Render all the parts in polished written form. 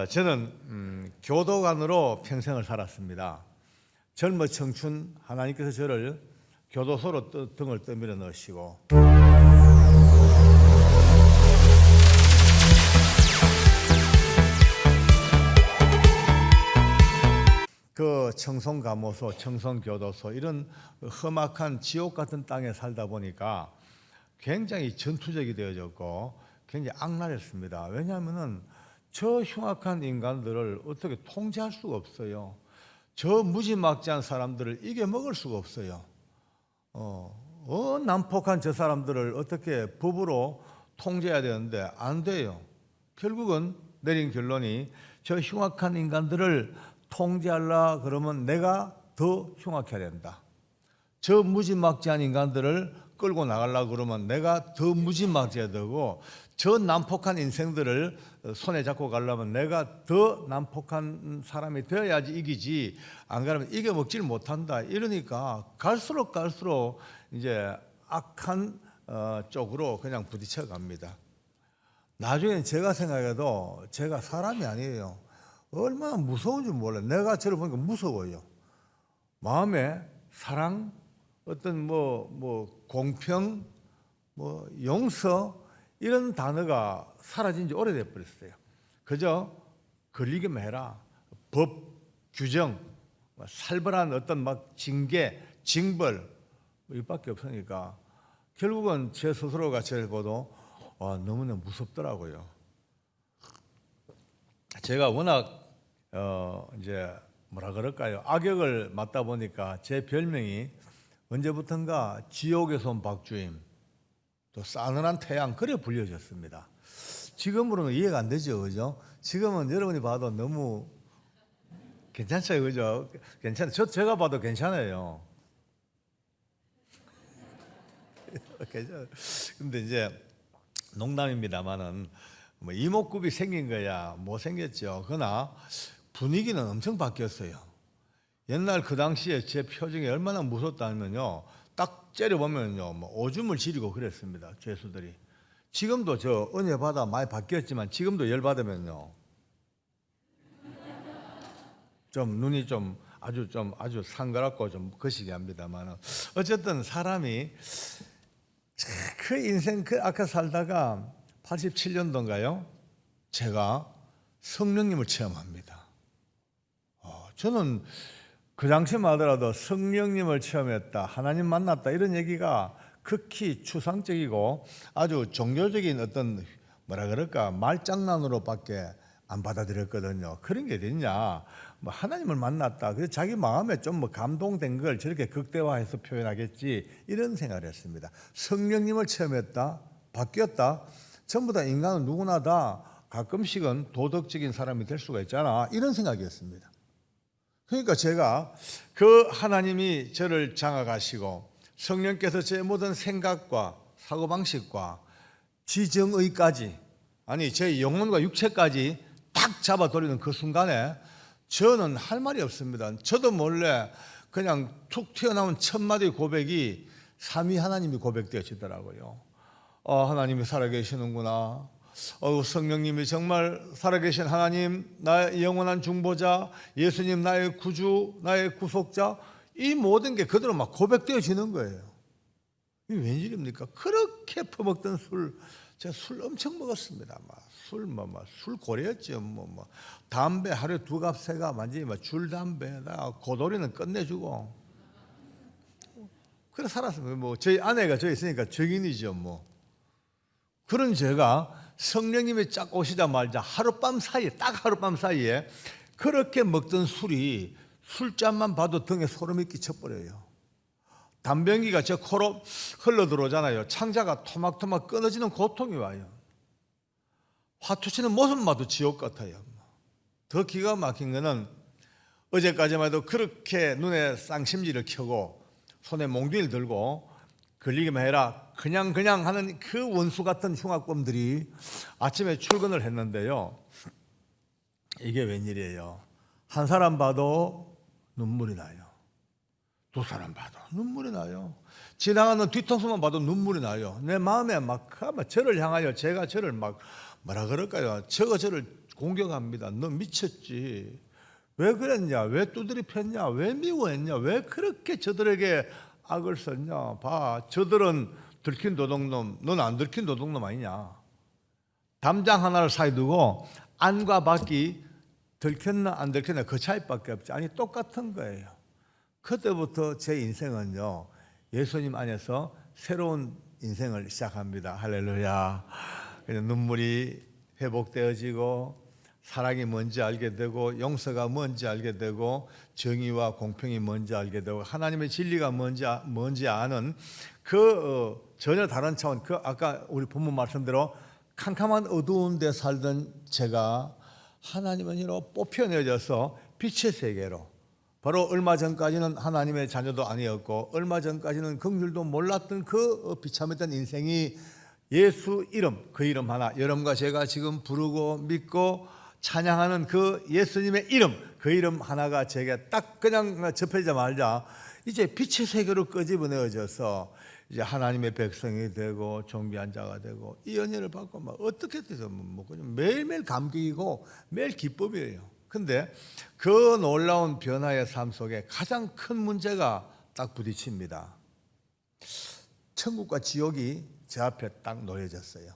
저는 교도관으로 평생을 살았습니다. 젊은 청춘 하나님께서 저를 교도소로 등을 떠밀어 넣으시고 그 청송감호소, 청송교도소 이런 험악한 지옥 같은 땅에 살다 보니까 굉장히 전투적이 되어졌고 굉장히 악랄했습니다. 왜냐하면은 저 흉악한 인간들을 어떻게 통제할 수가 없어요. 저 무지막지한 사람들을 이겨먹을 수가 없어요. 난폭한 저 사람들을 어떻게 법으로 통제해야 되는데 안 돼요. 결국은 내린 결론이 저 흉악한 인간들을 통제하려 그러면 내가 더 흉악해야 된다. 저 무지막지한 인간들을 끌고 나가려고 그러면 내가 더 무지막지해야 되고 저 난폭한 인생들을 손에 잡고 가려면 내가 더 난폭한 사람이 되어야지 이기지 안 그러면 이겨먹질 못한다. 이러니까 갈수록 이제 악한 쪽으로 그냥 부딪혀 갑니다. 나중에 제가 생각해도 제가 사람이 아니에요. 얼마나 무서운 줄 몰라요. 내가 저를 보니까 무서워요. 마음에 사랑, 어떤 공평, 용서 이런 단어가 사라진 지 오래돼 버렸어요. 그저 걸리기만 해라. 법, 규정, 살벌한 어떤 징계, 징벌 이밖에 없으니까 결국은 제 스스로가 저를 보도 너무나 무섭더라고요. 제가 워낙 이제 뭐라 그럴까요? 악역을 맡다 보니까 제 별명이 언제부턴가 지옥에서 온 박주임, 또 싸늘한 태양 그래 불려졌습니다. 지금으로는 이해가 안 되죠, 그죠? 지금은 여러분이 봐도 너무 괜찮죠, 그죠? 괜찮아요. 제가 봐도 괜찮아요. 근데 이제 농담입니다만은 이목구비 생긴 거야 뭐 생겼죠. 그러나 분위기는 엄청 바뀌었어요. 옛날 그 당시에 제 표정이 얼마나 무섭다면요, 딱 째려보면요 오줌을 지리고 그랬습니다. 죄수들이. 지금도 저 은혜 받아 많이 바뀌었지만 지금도 열 받으면요 좀 눈이 아주 상그랗고 좀 거시기 합니다만 어쨌든 사람이 그 인생 아까 살다가 87년도인가요? 제가 성령님을 체험합니다. 저는 그 당시만 하더라도 성령님을 체험했다, 하나님 만났다 이런 얘기가 극히 추상적이고 아주 종교적인 어떤 뭐라 그럴까 말장난으로밖에 안 받아들였거든요. 그런 게 어딨냐, 하나님을 만났다, 그래서 자기 마음에 좀 감동된 걸 저렇게 극대화해서 표현하겠지 이런 생각을 했습니다. 성령님을 체험했다, 바뀌었다, 전부 다 인간은 누구나 다 가끔씩은 도덕적인 사람이 될 수가 있잖아 이런 생각이었습니다. 그러니까 제가 그 하나님이 저를 장악하시고 성령께서 제 모든 생각과 사고방식과 지정의까지, 아니 제 영혼과 육체까지 딱 잡아돌리는 그 순간에 저는 할 말이 없습니다. 저도 몰래 그냥 툭 튀어나온 첫마디 고백이 삼위 하나님이 고백되어지더라고요. 하나님이 살아계시는구나. 성령님이 정말 살아계신 하나님, 나의 영원한 중보자, 예수님 나의 구주, 나의 구속자, 이 모든 게 그대로 막 고백되어지는 거예요. 이게 웬일입니까? 그렇게 퍼먹던 술, 제가 술 엄청 먹었습니다. 술 고래였죠. 담배 하루에 2갑 3갑 완전히 줄담배에다가 고도리는 끝내주고 그래 살았습니다. 저희 아내가 저기 있으니까 증인이죠. 그런 제가 성령님이 쫙 오시자마자 딱 하룻밤 사이에 그렇게 먹던 술이 술잔만 봐도 등에 소름이 끼쳐버려요. 담배연기가 제 코로 흘러 들어오잖아요. 창자가 토막토막 끊어지는 고통이 와요. 화투치는 모습만 봐도 지옥 같아요. 더 기가 막힌 거는 어제까지만 해도 그렇게 눈에 쌍심지를 켜고 손에 몽둥이를 들고 걸리기만 해라 그냥 하는 그 원수 같은 흉악범들이 아침에 출근을 했는데요, 이게 웬일이에요. 한 사람 봐도 눈물이 나요. 2사람 봐도 눈물이 나요. 지나가는 뒤통수만 봐도 눈물이 나요. 내 마음에 저를 향하여 제가 저를 뭐라 그럴까요, 저를 공격합니다. 너 미쳤지. 왜 그랬냐? 왜 두드리 팼냐? 왜 미워했냐? 왜 그렇게 저들에게 악을 썼냐? 봐, 저들은 들킨 도둑놈, 넌 안 들킨 도둑놈 아니냐? 담장 하나를 사이 두고 안과 밖이 들켰나 안 들켰나 그 차이밖에 없지. 아니 똑같은 거예요. 그때부터 제 인생은요, 예수님 안에서 새로운 인생을 시작합니다. 할렐루야. 그냥 눈물이 회복되어지고 사랑이 뭔지 알게 되고 용서가 뭔지 알게 되고 정의와 공평이 뭔지 알게 되고 하나님의 진리가 뭔지 아는 그 전혀 다른 차원, 그 아까 우리 본문 말씀대로 캄캄한 어두운 데 살던 제가 하나님의 은혜로 뽑혀내져서 빛의 세계로, 바로 얼마 전까지는 하나님의 자녀도 아니었고 얼마 전까지는 긍휼도 몰랐던 그 비참했던 인생이 예수 이름, 그 이름 하나, 여러분과 제가 지금 부르고 믿고 찬양하는 그 예수님의 이름, 그 이름 하나가 제게 딱 그냥 접혀지자마자 이제 빛의 세계로 끄집어내어져서 이제 하나님의 백성이 되고 존귀한 자가 되고 이 은혜를 받고 막 어떻게 돼서 뭐 그냥 매일매일 감격이고 매일 기쁨이에요. 근데 그 놀라운 변화의 삶 속에 가장 큰 문제가 딱 부딪힙니다. 천국과 지옥이 제 앞에 딱 놓여졌어요.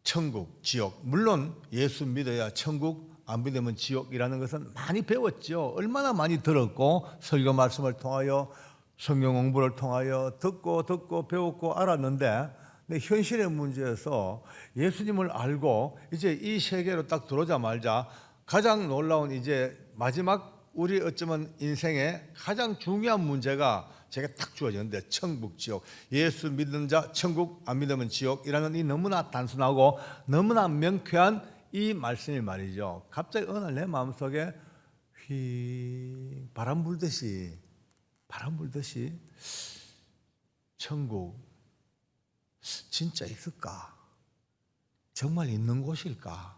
천국, 지옥. 물론 예수 믿어야 천국, 안 믿으면 지옥이라는 것은 많이 배웠죠. 얼마나 많이 들었고 설교 말씀을 통하여 성경 공부를 통하여 듣고 배웠고 알았는데, 근데 현실의 문제에서 예수님을 알고 이제 이 세계로 딱 들어오자마자 가장 놀라운 이제 마지막 우리 어쩌면 인생의 가장 중요한 문제가 제가 딱 주어졌는데, 천국, 지옥. 예수 믿는 자 천국, 안 믿으면 지옥이라는 이 너무나 단순하고 너무나 명쾌한 이 말씀이 말이죠. 갑자기 어느 날 내 마음속에 휘 바람 불듯이 천국 진짜 있을까? 정말 있는 곳일까?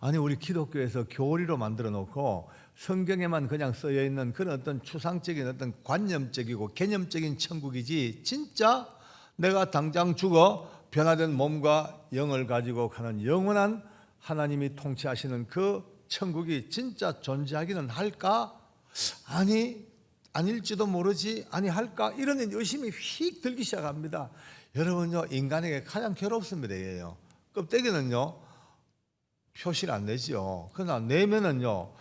아니 우리 기독교에서 교리로 만들어 놓고 성경에만 그냥 쓰여 있는 그런 어떤 추상적인 어떤 관념적이고 개념적인 천국이지, 진짜 내가 당장 죽어 변화된 몸과 영을 가지고 가는 영원한 하나님이 통치하시는 그 천국이 진짜 존재하기는 할까? 아니 아닐지도 모르지, 아니 할까? 이런 의심이 휙 들기 시작합니다. 여러분요, 인간에게 가장 괴롭습니다. 얘요. 껍데기는요 표시를 안 내지요. 그러나 내면은요,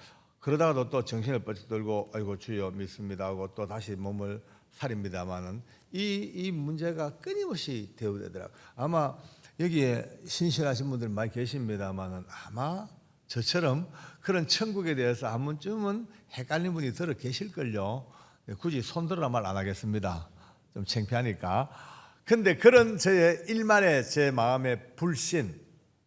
그러다가도 또 정신을 뻗쳐 들고 아이고 주여 믿습니다 하고 또 다시 몸을 사립니다만은 이 문제가 끊임없이 대우되더라고요. 아마 여기에 신실하신 분들 많이 계십니다만은 아마 저처럼 그런 천국에 대해서 한 번쯤은 헷갈린 분이 들어 계실걸요. 굳이 손들어라 말 안 하겠습니다. 좀 창피하니까. 근데 그런 저의 일말의 제 마음의 불신,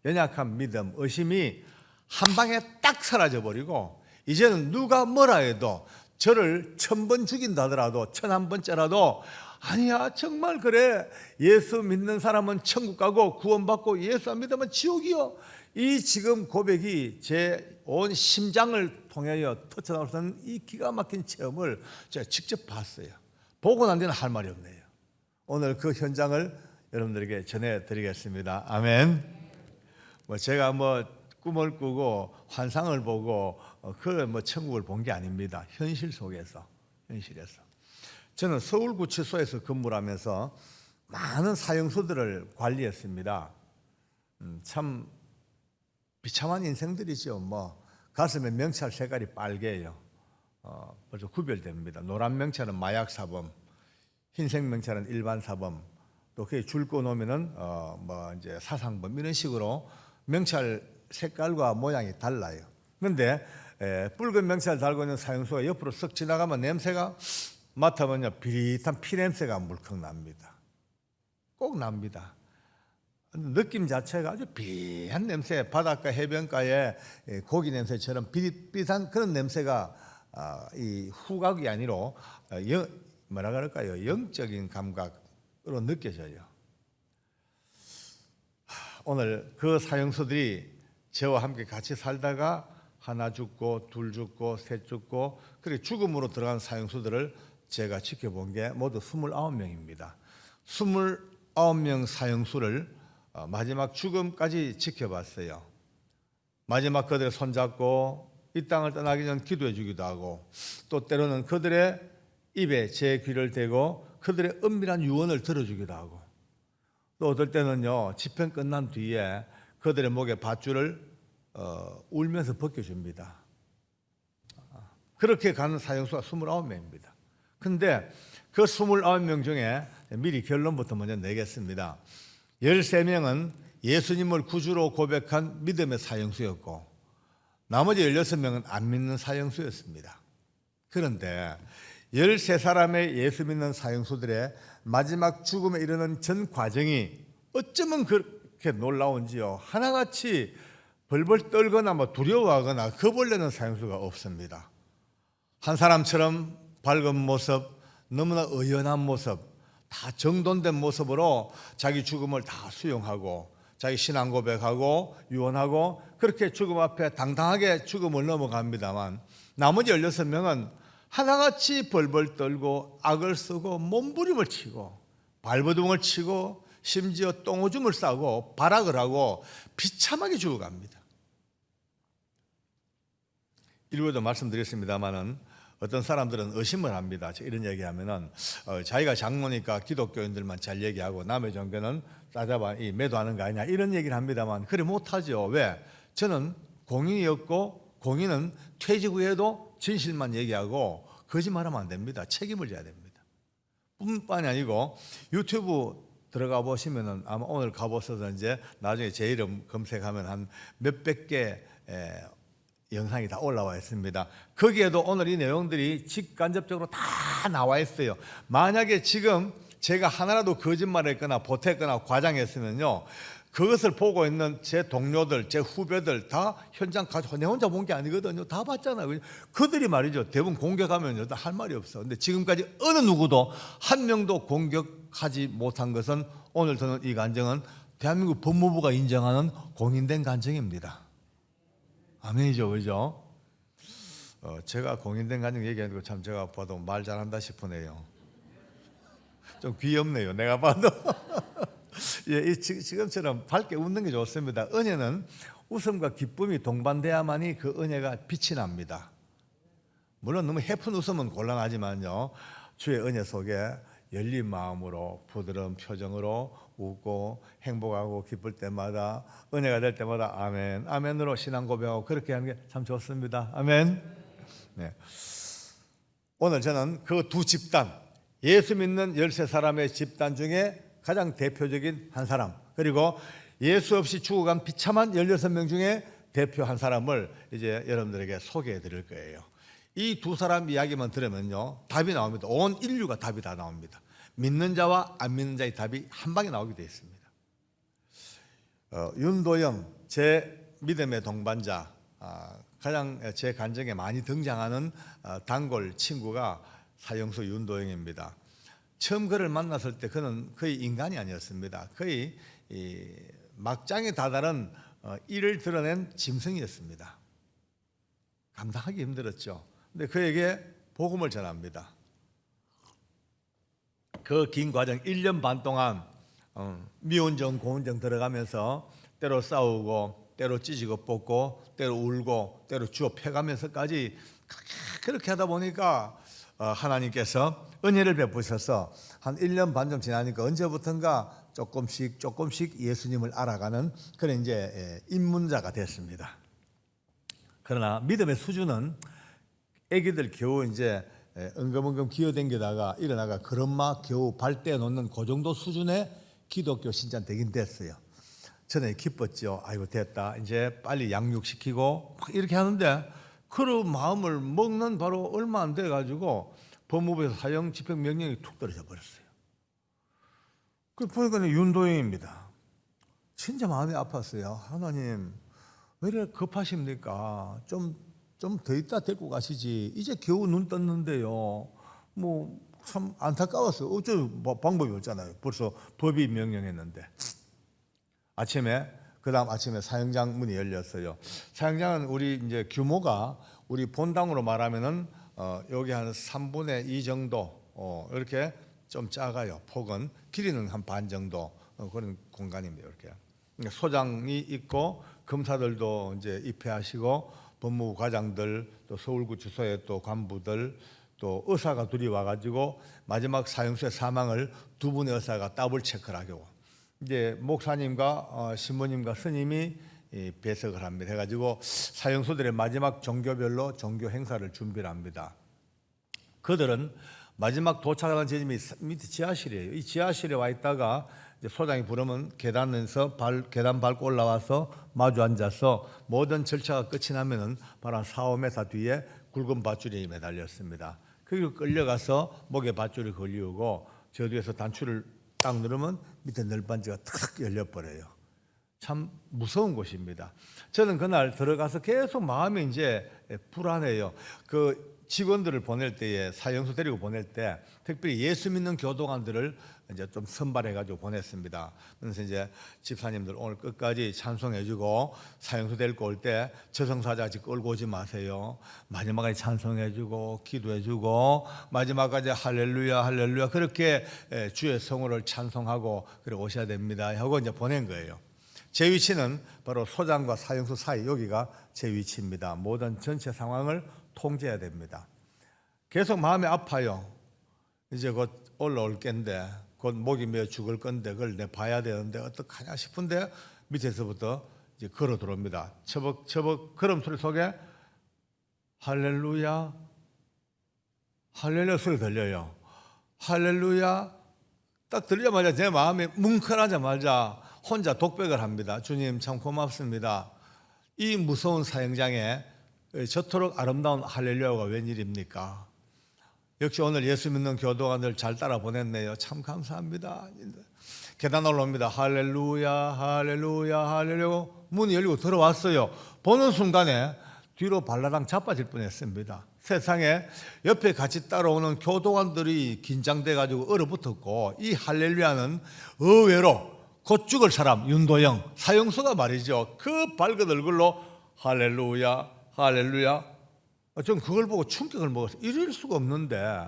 연약한 믿음, 의심이 한 방에 딱 사라져 버리고 이제는 누가 뭐라 해도 저를 1000번 죽인다 하더라도 1001번째라도 아니야 정말 그래, 예수 믿는 사람은 천국 가고 구원받고 예수 안 믿으면 지옥이요, 이 지금 고백이 제 온 심장을 통하여 터쳐나오는 이 기가 막힌 체험을 제가 직접 봤어요. 보고 난 뒤는 할 말이 없네요. 오늘 그 현장을 여러분들에게 전해드리겠습니다. 아멘. 제가 꿈을 꾸고 환상을 보고 그 천국을 본 게 아닙니다. 현실에서 저는 서울구치소에서 근무를 하면서 많은 사형수들을 관리했습니다. 참 비참한 인생들이죠. 가슴에 명찰 색깔이 빨개요. 벌써 구별됩니다. 노란 명찰은 마약 사범, 흰색 명찰은 일반 사범, 또 그게 줄 꺼놓으면은 이제 사상범, 이런 식으로 명찰 색깔과 모양이 달라요. 그런데 붉은 명찰 달고 있는 사형수가 옆으로 쓱 지나가면 냄새가 맡아보면 비릿한 피 냄새가 물컥 납니다. 꼭 납니다. 느낌 자체가 아주 비한 냄새, 바닷가 해변가의 고기 냄새처럼 비릿비릿한 그런 냄새가 이 후각이 아니라 뭐라 그럴까요? 영적인 감각으로 느껴져요. 오늘 그 사형수들이 저와 함께 같이 살다가 하나 죽고 둘 죽고 셋 죽고 그렇게 죽음으로 들어간 사형수들을 제가 지켜본 게 모두 29명입니다. 29명 사형수를 마지막 죽음까지 지켜봤어요. 마지막 그들의 손잡고 이 땅을 떠나기 전 기도해 주기도 하고, 또 때로는 그들의 입에 제 귀를 대고 그들의 은밀한 유언을 들어주기도 하고, 또 어떨 때는요 집행 끝난 뒤에 그들의 목에 밧줄을 울면서 벗겨줍니다. 그렇게 가는 사형수가 29명입니다. 근데 그 29명 중에 미리 결론부터 먼저 내겠습니다. 13명은 예수님을 구주로 고백한 믿음의 사형수였고, 나머지 16명은 안 믿는 사형수였습니다. 그런데 13사람의 예수 믿는 사형수들의 마지막 죽음에 이르는 전 과정이 어쩌면 그렇게 놀라운지요. 하나같이 벌벌 떨거나 두려워하거나 겁을 내는 사형수가 없습니다. 한 사람처럼 밝은 모습, 너무나 의연한 모습, 다 정돈된 모습으로 자기 죽음을 다 수용하고 자기 신앙 고백하고 유언하고 그렇게 죽음 앞에 당당하게 죽음을 넘어갑니다만, 나머지 16명은 하나같이 벌벌 떨고 악을 쓰고 몸부림을 치고 발버둥을 치고 심지어 똥오줌을 싸고 발악을 하고 비참하게 죽어갑니다. 일부에도 말씀드렸습니다마는 어떤 사람들은 의심을 합니다. 이런 얘기하면은 자기가 장로니까 기독교인들만 잘 얘기하고 남의 종교는 싸잡아 매도하는 거 아니냐, 이런 얘기를 합니다만 그래 못하죠. 왜? 저는 공인이었고, 공인은 퇴직 후에도 진실만 얘기하고 거짓말하면 안 됩니다. 책임을 져야 됩니다. 뿐만이 아니고 유튜브 들어가 보시면은 아마 오늘 가보셔서 이제 나중에 제 이름 검색하면 한 몇백 개 영상이 다 올라와 있습니다. 거기에도 오늘 이 내용들이 직간접적으로 다 나와 있어요. 만약에 지금 제가 하나라도 거짓말했거나 보탰거나 과장했으면요, 그것을 보고 있는 제 동료들, 제 후배들 다 현장 가서, 내 혼자 본 게 아니거든요. 다 봤잖아요. 그들이 말이죠, 대부분 공격하면 할 말이 없어. 근데 지금까지 어느 누구도 한 명도 공격하지 못한 것은 오늘 저는 이 간증은 대한민국 법무부가 인정하는 공인된 간증입니다. 아멘이죠, 그죠? 제가 공인된 간증 얘기하는 거 참 제가 봐도 말 잘한다 싶으네요. 좀 귀엽네요, 내가 봐도. 예, 지금처럼 밝게 웃는 게 좋습니다. 은혜는 웃음과 기쁨이 동반돼야만이 그 은혜가 빛이 납니다. 물론 너무 해픈 웃음은 곤란하지만요, 주의 은혜 속에 열린 마음으로 부드러운 표정으로 웃고 행복하고 기쁠 때마다, 은혜가 될 때마다 아멘, 아멘으로 신앙 고백하고 그렇게 하는 게 참 좋습니다. 아멘. 네. 오늘 저는 그 두 집단, 예수 믿는 13사람의 집단 중에 가장 대표적인 한 사람, 그리고 예수 없이 죽어간 비참한 16명 중에 대표 한 사람을 이제 여러분들에게 소개해 드릴 거예요. 이 두 사람 이야기만 들으면요 답이 나옵니다. 온 인류가 답이 다 나옵니다. 믿는 자와 안 믿는 자의 답이 한 방에 나오게 되어 있습니다. 윤도영, 제 믿음의 동반자, 가장 제 간증에 많이 등장하는 단골 친구가 사형수 윤도영입니다. 처음 그를 만났을 때 그는 거의 인간이 아니었습니다. 거의 막장에 다다른 이를 드러낸 짐승이었습니다. 감당하기 힘들었죠. 근데 그에게 복음을 전합니다. 그 긴 과정 1년 반 동안 미운정 고운정 들어가면서 때로 싸우고 때로 찢고 뽑고 때로 울고 때로 주워 패가면서까지 그렇게 하다 보니까 하나님께서 은혜를 베푸셔서 한 1년 반 좀 지나니까 언제부턴가 조금씩 예수님을 알아가는 그런 이제 입문자가 됐습니다. 그러나 믿음의 수준은 애기들 겨우 이제 엉금엉금 기어댕기다가 일어나가 걸음마 겨우 발 떼어놓는 그 정도 수준의 기독교 신자 되긴 됐어요. 저는 기뻤죠. 아이고 됐다, 이제 빨리 양육시키고 이렇게 하는데 그런 마음을 먹는 바로 얼마 안 돼가지고 법무부에서 사형 집행 명령이 툭 떨어져 버렸어요. 그 보니까 윤도영입니다. 진짜 마음이 아팠어요. 하나님 왜 이렇게 급하십니까? 좀 더 있다 데리고 가시지. 이제 겨우 눈 떴는데요. 뭐 참 안타까웠어요. 어쩔 방법이 없잖아요. 벌써 법이 명령했는데. 그다음 아침에 사형장 문이 열렸어요. 사형장은 우리 이제 규모가 우리 본당으로 말하면은 여기 한 3분의 2 정도 이렇게 좀 작아요. 폭은 길이는 한 반 정도 그런 공간입니다. 이렇게 소장이 있고 검사들도 이제 입회하시고 법무부 과장들 또 서울구치소의 또 간부들 또 의사가 둘이 와가지고 마지막 사형수의 사망을 두 분의 의사가 더블 체크를 하고 이제 목사님과 신부님과 스님이 배석을 합니다. 해가지고 사형수들의 마지막 종교별로 종교 행사를 준비를 합니다. 그들은 마지막 도착하는 지점이 밑에 지하실이에요. 이 지하실에 와 있다가 이제 소장이 부르면 계단에서 계단 밟고 올라와서 마주 앉아서 모든 절차가 끝이 나면은 바로 한 4, 5m 뒤에 굵은 밧줄이 매달렸습니다. 그리고 끌려가서 목에 밧줄이 걸리고 저 뒤에서 단추를 딱 누르면 밑에 널빤지가 탁 열려버려요. 참 무서운 곳입니다. 저는 그날 들어가서 계속 마음이 이제 불안해요. 그 직원들을 보낼 때에 사형수 데리고 보낼 때 특별히 예수 믿는 교도관들을 이제 좀 선발해가지고 보냈습니다. 그래서 이제 집사님들 오늘 끝까지 찬송해주고 사형수 데리고 올 때 저승사자같이 끌고 오지 마세요. 마지막에 찬송해주고 기도해주고 마지막까지 할렐루야 할렐루야 그렇게 주의 성호를 찬송하고 그래 오셔야 됩니다 하고 이제 보낸 거예요. 제 위치는 바로 소장과 사형수 사이 여기가 제 위치입니다. 모든 전체 상황을 통제해야 됩니다. 계속 마음이 아파요. 이제 곧 올라올 겐데 곧 목이 메어 죽을 건데 그걸 내 봐야 되는데 어떡하냐 싶은데 밑에서부터 이제 걸어 들어옵니다. 처벅처벅 걸음 소리 속에 할렐루야 할렐루야 소리 들려요. 할렐루야 딱 들리자마자 제 마음이 뭉클하자마자 혼자 독백을 합니다. 주님 참 고맙습니다. 이 무서운 사형장에 저토록 아름다운 할렐루야가 웬일입니까? 역시 오늘 예수 믿는 교도관들 잘 따라 보냈네요. 참 감사합니다. 계단 올라옵니다. 할렐루야 할렐루야 할렐루야 문이 열리고 들어왔어요. 보는 순간에 뒤로 발라당 자빠질 뻔했습니다. 세상에 옆에 같이 따라오는 교도관들이 긴장돼 가지고 얼어붙었고 이 할렐루야는 의외로 곧 죽을 사람 윤도영 사형수가 말이죠. 그 밝은 얼굴로 할렐루야 할렐루야. 전 그걸 보고 충격을 먹었어요. 이럴 수가 없는데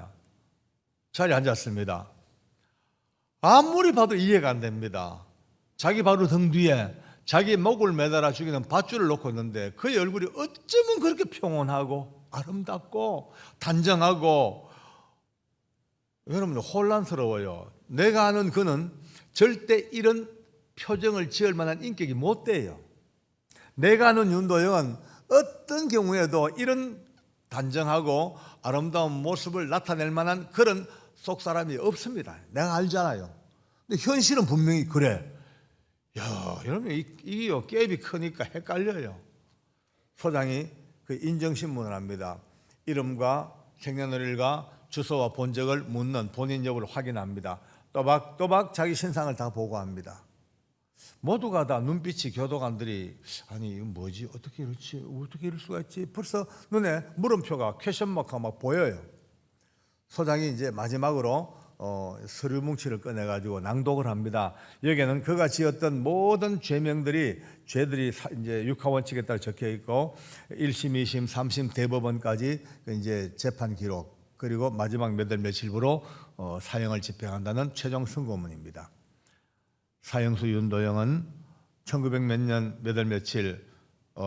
자리에 앉았습니다. 아무리 봐도 이해가 안 됩니다. 자기 바로 등 뒤에 자기 목을 매달아 죽이는 밧줄을 놓고 있는데 그의 얼굴이 어쩌면 그렇게 평온하고 아름답고 단정하고 여러분 혼란스러워요. 내가 아는 그는 절대 이런 표정을 지을 만한 인격이 못 돼요. 내가 아는 윤도영은 어떤 경우에도 이런 단정하고 아름다운 모습을 나타낼 만한 그런 속사람이 없습니다. 내가 알잖아요. 근데 현실은 분명히 그래. 야, 여러분 이게요 갭이 크니까 헷갈려요. 소장이 그 인정신문을 합니다. 이름과 생년월일과 주소와 본적을 묻는 본인 여부를 확인합니다. 또박 자기 신상을 다 보고합니다. 모두가 다 눈빛이 교도관들이 아니 이거 뭐지 어떻게 이렇지 어떻게 이럴 수가 있지 벌써 눈에 물음표가 퀘션마크가 막 보여요. 소장이 이제 마지막으로 서류 뭉치를 꺼내가지고 낭독을 합니다. 여기에는 그가 지었던 모든 죄들이 이제 육하원칙에 따라 적혀 있고 1심, 2심, 3심 대법원까지 이제 재판 기록 그리고 마지막 몇 월 며칠부로 사형을 집행한다는 최종 선고문입니다. 사형수 윤도영은 1900 몇 년 몇 월 며칠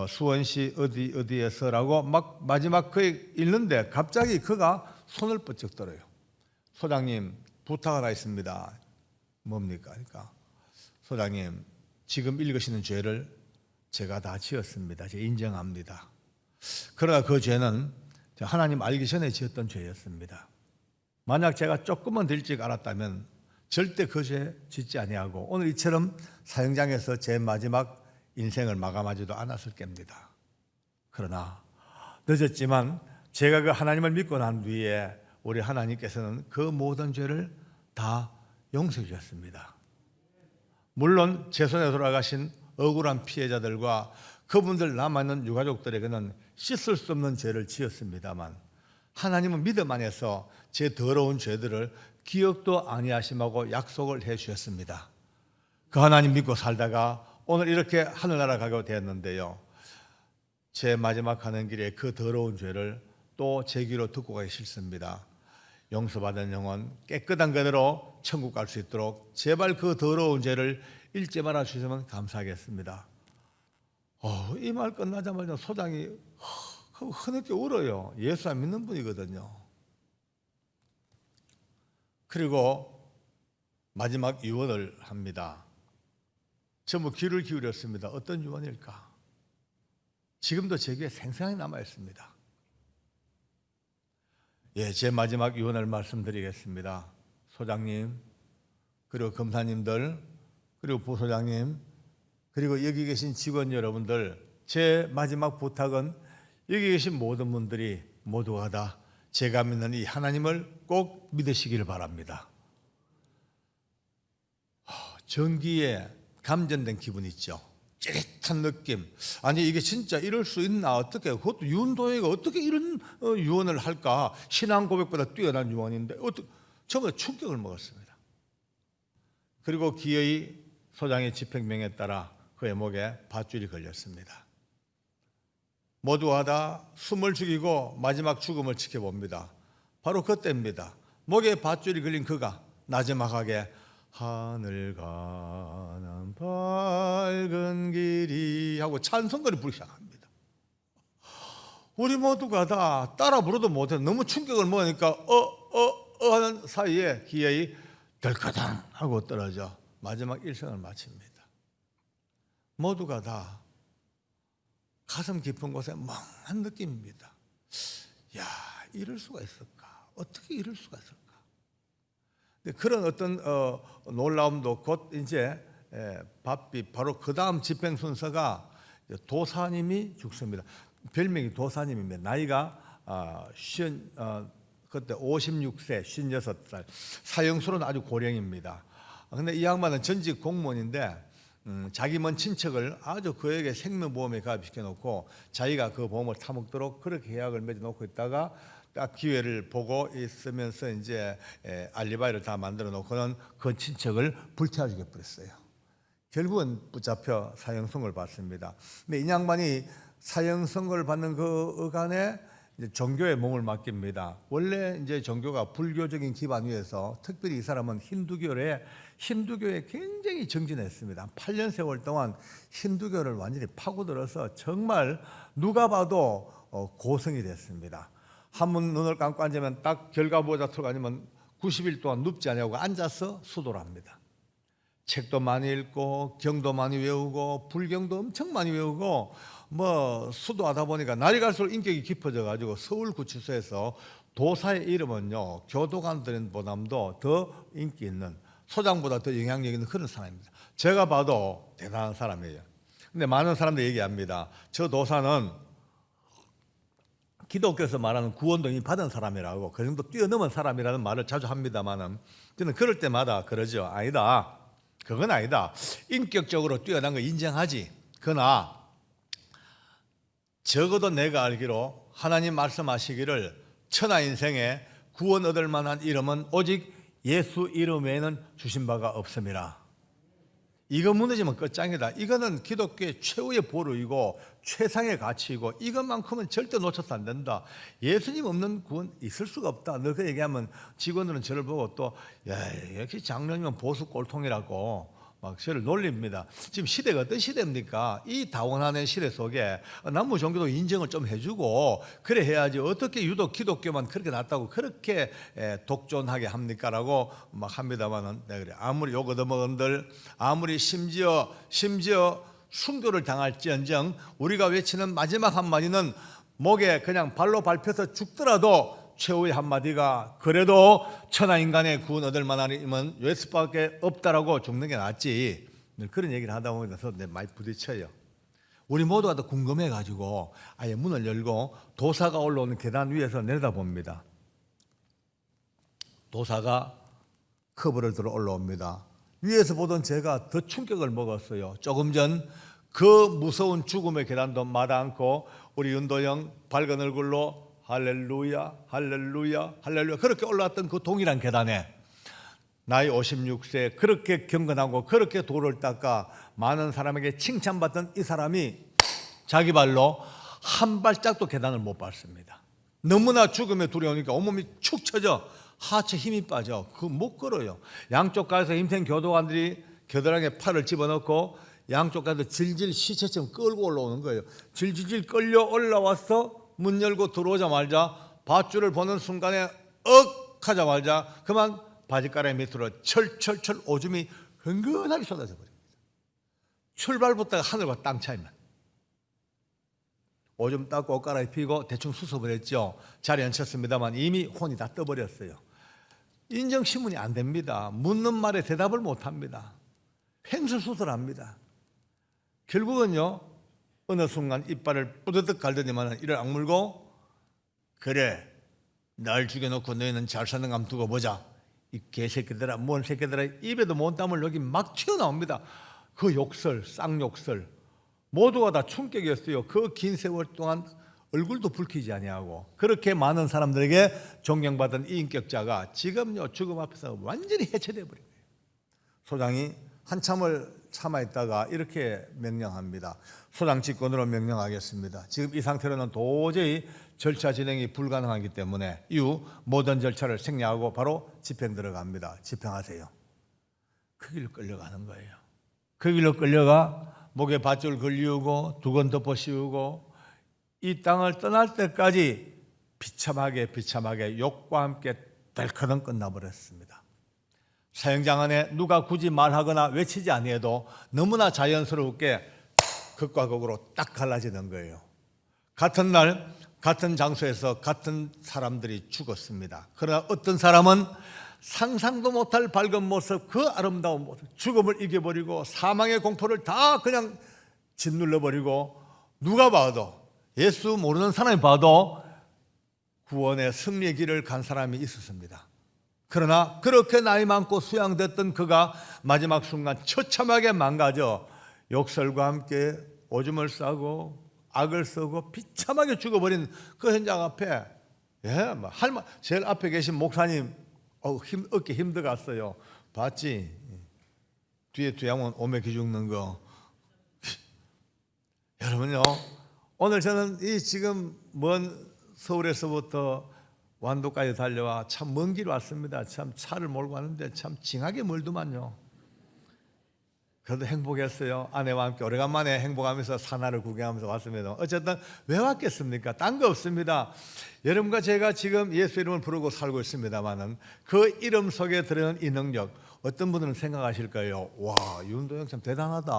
수원시 어디에서라고 막 마지막 그에 읽는데 갑자기 그가 손을 번쩍 들어요. 소장님 부탁 하나 있습니다. 뭡니까? 그러니까 소장님 지금 읽으시는 죄를 제가 다 지었습니다. 제가 인정합니다. 그러나 그 죄는 하나님 알기 전에 지었던 죄였습니다. 만약 제가 조금만 더 일찍 알았다면 절대 그 죄 짓지 아니하고 오늘 이처럼 사형장에서 제 마지막 인생을 마감하지도 않았을 겁니다. 그러나 늦었지만 제가 그 하나님을 믿고 난 뒤에 우리 하나님께서는 그 모든 죄를 다 용서해 주셨습니다. 물론 제 손에 돌아가신 억울한 피해자들과 그분들 남아있는 유가족들에게는 씻을 수 없는 죄를 지었습니다만 하나님은 믿음 안에서 제 더러운 죄들을 기억도 아니하심하고 약속을 해 주셨습니다. 그 하나님 믿고 살다가 오늘 이렇게 하늘나라 가게 되었는데요. 제 마지막 가는 길에 그 더러운 죄를 또 제 귀로 듣고 가기 싫습니다. 용서받은 영혼 깨끗한 그대로 천국 갈 수 있도록 제발 그 더러운 죄를 잊지 말아 주시면 감사하겠습니다. 이 말 끝나자마자 소장이 흐느껴 울어요. 예수 안 믿는 분이거든요. 그리고 마지막 유언을 합니다. 전부 귀를 기울였습니다. 어떤 유언일까? 지금도 제게 생생하게 남아 있습니다. 제 마지막 유언을 말씀드리겠습니다. 소장님, 그리고 검사님들, 그리고 부소장님, 그리고 여기 계신 직원 여러분들, 제 마지막 부탁은 여기 계신 모든 분들이 모두가 다 제가 믿는 이 하나님을 꼭 믿으시길 바랍니다. 전기에 감전된 기분 있죠. 찌릿한 느낌. 아니 이게 진짜 이럴 수 있나? 어떻게 그것도 윤도혜가 어떻게 이런 유언을 할까? 신앙 고백보다 뛰어난 유언인데 정말 충격을 먹었습니다. 그리고 기어이 소장의 집행명에 따라 그의 목에 밧줄이 걸렸습니다. 모두가 다 숨을 죽이고 마지막 죽음을 지켜봅니다. 바로 그때입니다. 목에 밧줄이 걸린 그가 나지막하게 하늘 가는 밝은 길이 하고 찬송가를 부르기 시작합니다. 우리 모두가 다 따라 부르도 못해 너무 충격을 먹으니까 하는 사이에 기어이 덜커당 하고 떨어져 마지막 일생을 마칩니다. 모두가 다 가슴 깊은 곳에 멍한 느낌입니다. 야, 이럴 수가 있을까? 어떻게 이럴 수가 있을까? 그런 어떤 놀라움도 곧 이제 바로 그 다음 집행 순서가 도사님이 죽습니다. 별명이 도사님입니다. 나이가 그때 56세, 56살. 사형수로는 아주 고령입니다. 그런데 이 양반은 전직 공무원인데 자기 먼 친척을 아주 그에게 생명보험에 가입시켜 놓고 자기가 그 보험을 타먹도록 그렇게 계약을 맺어 놓고 있다가 딱 기회를 보고 있으면서 이제 알리바이를 다 만들어 놓고는 그 친척을 불태워주게 버렸어요. 결국은 붙잡혀 사형선고를 받습니다. 근데 이 양반이 사형선고를 받는 그 어간에 이제 종교에 몸을 맡깁니다. 원래 이제 종교가 불교적인 기반 위에서 특별히 이 사람은 힌두교에 굉장히 정진했습니다. 8년 세월 동안 힌두교를 완전히 파고들어서 정말 누가 봐도 고성이 됐습니다. 한번 눈을 감고 앉으면 딱 결과보자 틀고 앉으면 90일 동안 눕지 않냐고 앉아서 수도를 합니다. 책도 많이 읽고 경도 많이 외우고 불경도 엄청 많이 외우고 수도하다 보니까 날이 갈수록 인격이 깊어져 가지고 서울구치소에서 도사의 이름은요 교도관들보다도 더 인기 있는 소장보다 더 영향력 있는 그런 사람입니다. 제가 봐도 대단한 사람이에요. 근데 많은 사람들이 얘기합니다. 저 도사는 기독교에서 말하는 구원도 이미 받은 사람이라고 그 정도 뛰어넘은 사람이라는 말을 자주 합니다만은 저는 그럴 때마다 그러죠. 아니다. 그건 아니다. 인격적으로 뛰어난 거 인정하지. 그러나 적어도 내가 알기로 하나님 말씀하시기를 천하 인생에 구원 얻을 만한 이름은 오직 예수 이름 외에는 주신 바가 없음이라. 이거 무너지면 끝장이다. 이거는 기독교의 최후의 보루이고 최상의 가치이고 이것만큼은 절대 놓쳐서 안 된다. 예수님 없는 구원 있을 수가 없다. 늘 그 얘기하면 직원들은 저를 보고 또 역시 장로님은 보수 꼴통이라고 막 저를 놀립니다. 지금 시대가 어떤 시대입니까? 이 다원한의 시대 속에 남부 종교도 인정을 좀 해주고 그래 해야지 어떻게 유독 기독교만 그렇게 낫다고 그렇게 독존하게 합니까라고 막 합니다만은 그래. 아무리 욕 얻어먹은들 아무리 심지어 순교를 당할지언정 우리가 외치는 마지막 한마디는 목에 그냥 발로 밟혀서 죽더라도 최후의 한마디가 그래도 천하인간의 구원 얻을 만한 힘은 예수밖에 없다라고 죽는 게 낫지. 그런 얘기를 하다 보면서 많이 부딪혀요. 우리 모두가 더 궁금해가지고 아예 문을 열고 도사가 올라오는 계단 위에서 내려다봅니다. 도사가 커브를 들어 올라옵니다. 위에서 보던 제가 더 충격을 먹었어요. 조금 전 그 무서운 죽음의 계단도 마다 않고 우리 윤도영 밝은 얼굴로 할렐루야 할렐루야 할렐루야 그렇게 올라왔던 그 동일한 계단에 나이 56세 그렇게 경건하고 그렇게 도를 닦아 많은 사람에게 칭찬받던 이 사람이 자기 발로 한 발짝도 계단을 못 밟습니다. 너무나 죽음에 두려우니까 온몸이 축 처져 하체 힘이 빠져 못 걸어요. 양쪽 가에서 힘센 교도관들이 겨드랑이에 팔을 집어넣고 양쪽 가서 질질 시체처럼 끌고 올라오는 거예요. 질질질 끌려 올라와서 문 열고 들어오자마자 밧줄을 보는 순간에 억 하자마자 그만 바지가락 밑으로 철철철 오줌이 흥건하게 쏟아져 버립니다. 출발부터 하늘과 땅 차이만. 오줌 닦고 옷 갈아입히고 대충 수습을 했죠. 자리에 앉혔습니다만 이미 혼이 다 떠버렸어요. 인정신문이 안 됩니다. 묻는 말에 대답을 못합니다. 횡설수설합니다. 결국은요, 어느 순간 이빨을 뿌드득 갈더니만 이를 악물고, 그래, 날 죽여놓고 너희는 잘 사는 감 두고 보자. 이 개새끼들아, 뭔 새끼들아, 입에도 못 담을 여기 막 튀어나옵니다. 그 욕설, 쌍욕설 모두가 다 충격이었어요. 그 긴 세월 동안 얼굴도 붉히지 아니하고 그렇게 많은 사람들에게 존경받은 이 인격자가 지금요, 죽음 앞에서 완전히 해체되어 버린 거예요. 소장이 한참을 참아 있다가 이렇게 명령합니다. 소장 직권으로 명령하겠습니다. 지금 이 상태로는 도저히 절차 진행이 불가능하기 때문에 이후 모든 절차를 생략하고 바로 집행 들어갑니다. 집행하세요. 그 길로 끌려가는 거예요. 그 길로 끌려가 목에 밧줄 걸리우고 두건 덮어 씌우고 이 땅을 떠날 때까지 비참하게 욕과 함께 덜커덩 끝나버렸습니다. 사형장 안에 누가 굳이 말하거나 외치지 아니해도 너무나 자연스럽게 극과 극으로 딱 갈라지는 거예요. 같은 날 같은 장소에서 같은 사람들이 죽었습니다. 그러나 어떤 사람은 상상도 못할 밝은 모습, 그 아름다운 모습, 죽음을 이겨버리고 사망의 공포를 다 그냥 짓눌러버리고 누가 봐도, 예수 모르는 사람이 봐도 구원의 승리의 길을 간 사람이 있었습니다. 그러나 그렇게 나이 많고 수양됐던 그가 마지막 순간 처참하게 망가져 욕설과 함께 오줌을 싸고 악을 쓰고 비참하게 죽어버린 그 현장 앞에, 제일 앞에 계신 목사님 어깨 힘들었어요. 봤지? 뒤에 두양원 오매 기죽는 거. 여러분요, 오늘 저는 이 지금 먼 서울에서부터 완도까지 달려와 참 먼 길 왔습니다. 참 차를 몰고 왔는데 참 징하게 멀더만요. 그래도 행복했어요. 아내와 함께 오래간만에 행복하면서 산하를 구경하면서 왔습니다. 어쨌든 왜 왔겠습니까? 딴 거 없습니다. 여러분과 제가 지금 예수 이름을 부르고 살고 있습니다만은 그 이름 속에 들어있는 이 능력, 어떤 분들은 생각하실 거예요. 와, 윤도영 참 대단하다.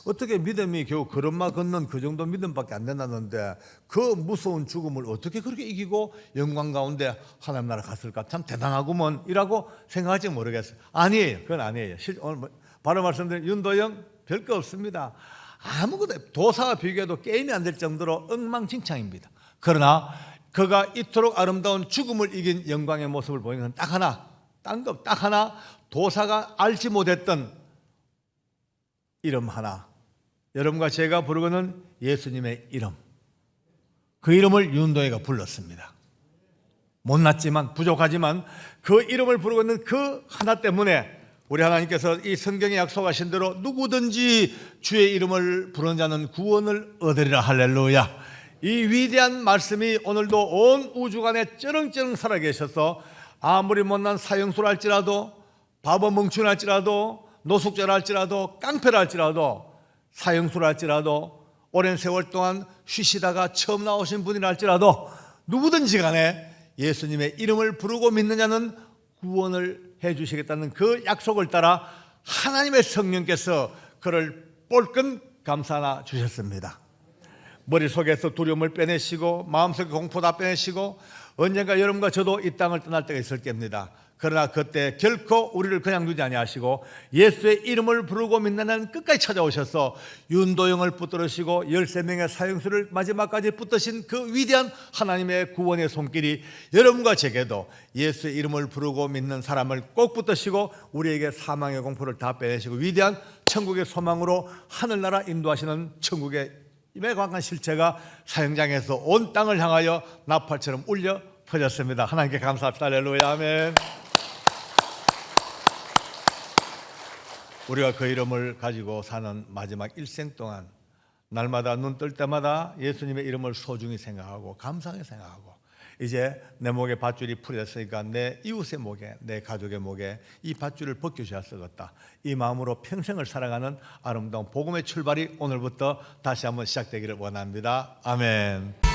어떻게 믿음이 겨우 걸음마 걷는 그 정도 믿음밖에 안 된다는데 그 무서운 죽음을 어떻게 그렇게 이기고 영광 가운데 하나님 나라 갔을까? 참 대단하구먼 이라고 생각할지 모르겠어요. 아니에요. 그건 아니에요. 오늘 바로 말씀드린 윤도영 별거 없습니다. 아무것도, 도사와 비교해도 게임이 안 될 정도로 엉망진창입니다. 그러나 그가 이토록 아름다운 죽음을 이긴 영광의 모습을 보이는 건 딱 하나, 딴 거 딱 하나, 도사가 알지 못했던 이름 하나, 여러분과 제가 부르고는 예수님의 이름, 그 이름을 윤도혜가 불렀습니다. 못났지만 부족하지만 그 이름을 부르고 있는 그 하나 때문에 우리 하나님께서 이 성경에 약속하신 대로 누구든지 주의 이름을 부르는 자는 구원을 얻으리라. 할렐루야. 이 위대한 말씀이 오늘도 온 우주간에 쩌렁쩌렁 살아계셔서 아무리 못난 사형수라 할지라도, 바보 멍충이라 할지라도, 노숙자라 할지라도, 깡패라 할지라도, 사형수라 할지라도, 오랜 세월 동안 쉬시다가 처음 나오신 분이라 할지라도 누구든지 간에 예수님의 이름을 부르고 믿는 자는 구원을 해 주시겠다는 그 약속을 따라 하나님의 성령께서 그를 볼끈 감싸나 주셨습니다. 머릿속에서 두려움을 빼내시고 마음속의 공포 다 빼내시고 언젠가 여러분과 저도 이 땅을 떠날 때가 있을 겁니다. 그러나 그때 결코 우리를 그냥 두지 아니하시고 예수의 이름을 부르고 믿는 끝까지 찾아오셔서 윤도영을 붙들으시고 13명의 사형수를 마지막까지 붙드신 그 위대한 하나님의 구원의 손길이 여러분과 제게도 예수의 이름을 부르고 믿는 사람을 꼭 붙드시고 우리에게 사망의 공포를 다 빼내시고 위대한 천국의 소망으로 하늘나라 인도하시는 천국의 임해광한 실체가 사형장에서 온 땅을 향하여 나팔처럼 울려 퍼졌습니다. 하나님께 감사합시다. 할렐루야. 아멘. 우리가 그 이름을 가지고 사는 마지막 일생 동안 날마다 눈 뜰 때마다 예수님의 이름을 소중히 생각하고 감사하게 생각하고 이제 내 목에 밧줄이 풀렸으니까 내 이웃의 목에, 내 가족의 목에 이 밧줄을 벗겨줘야 쓰겠다. 이 마음으로 평생을 살아가는 아름다운 복음의 출발이 오늘부터 다시 한번 시작되기를 원합니다. 아멘.